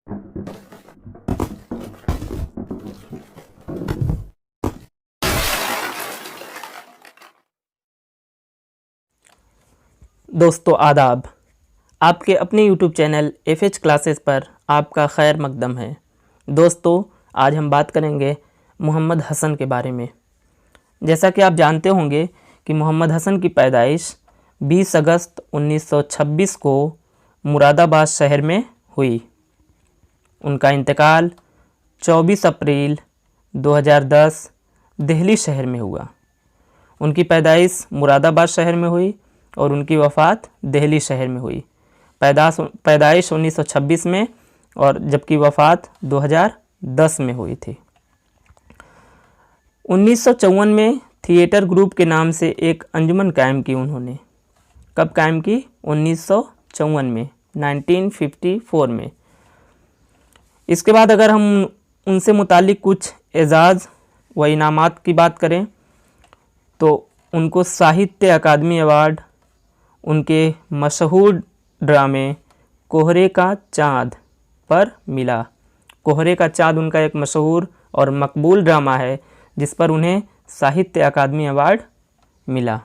दोस्तों आदाब, आपके अपने YouTube चैनल FH क्लासेस पर आपका खैर मकदम है। दोस्तों आज हम बात करेंगे मोहम्मद हसन के बारे में। जैसा कि आप जानते होंगे कि मोहम्मद हसन की पैदाइश 20 अगस्त 1926 को मुरादाबाद शहर में हुई। उनका इंतकाल 24 अप्रैल 2010 दिल्ली शहर में हुआ। उनकी पैदाइश मुरादाबाद शहर में हुई और उनकी वफ़ात दिल्ली शहर में हुई। पैदाइश 1926 में और जबकि वफ़ात 2010 में हुई थी। 1954 में थिएटर ग्रुप के नाम से एक अंजुमन कायम की उन्होंने। कब कायम की? 1954 में, 1954 में। इसके बाद अगर हम उनसे मुतालिक कुछ एजाज़ व इनामात की बात करें तो उनको साहित्य अकादमी अवार्ड, उनके मशहूर ड्रामे कोहरे का चाँद पर मिला। कोहरे का चाँद उनका एक मशहूर और मकबूल ड्रामा है जिस पर उन्हें साहित्य अकादमी अवार्ड मिला।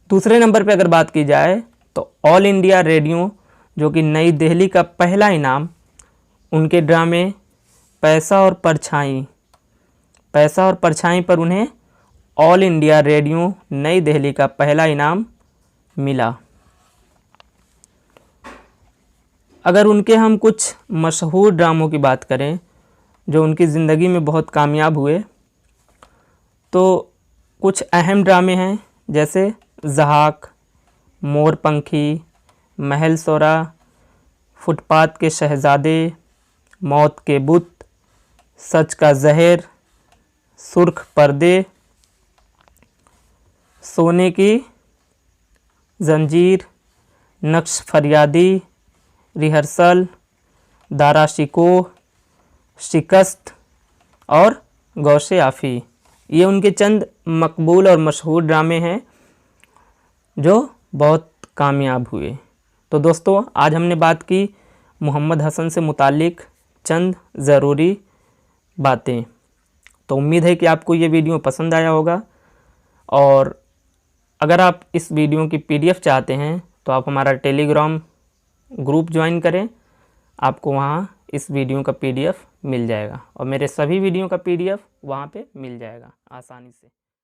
दूसरे नंबर पे अगर बात की जाए तो ऑल इंडिया रेडियो, जो कि नई दिल्ली का पहला इनाम, उनके ड्रामे पैसा और परछाई पर उन्हें ऑल इंडिया रेडियो नई दिल्ली का पहला इनाम मिला। अगर उनके हम कुछ मशहूर ड्रामों की बात करें जो उनकी ज़िंदगी में बहुत कामयाब हुए, तो कुछ अहम ड्रामे हैं जैसे ज़हाक, मोरपंखी, महल सोरा, फुटपाथ के शहज़ादे, मौत के बुत, सच का ज़हर, सुर्ख पर्दे, सोने की जंजीर, नक्श फरियादी, रिहर्सल, दारा शिकोह, शिकस्त और गौशे आफ़ी। ये उनके चंद मकबूल और मशहूर ड्रामे हैं जो बहुत कामयाब हुए। तो दोस्तों आज हमने बात की मोहम्मद हसन से मुतालिक चंद ज़रूरी बातें। तो उम्मीद है कि आपको ये वीडियो पसंद आया होगा, और अगर आप इस वीडियो की PDF चाहते हैं तो आप हमारा टेलीग्राम ग्रुप ज्वाइन करें। आपको वहाँ इस वीडियो का PDF मिल जाएगा और मेरे सभी वीडियो का PDF वहाँ पे मिल जाएगा आसानी से।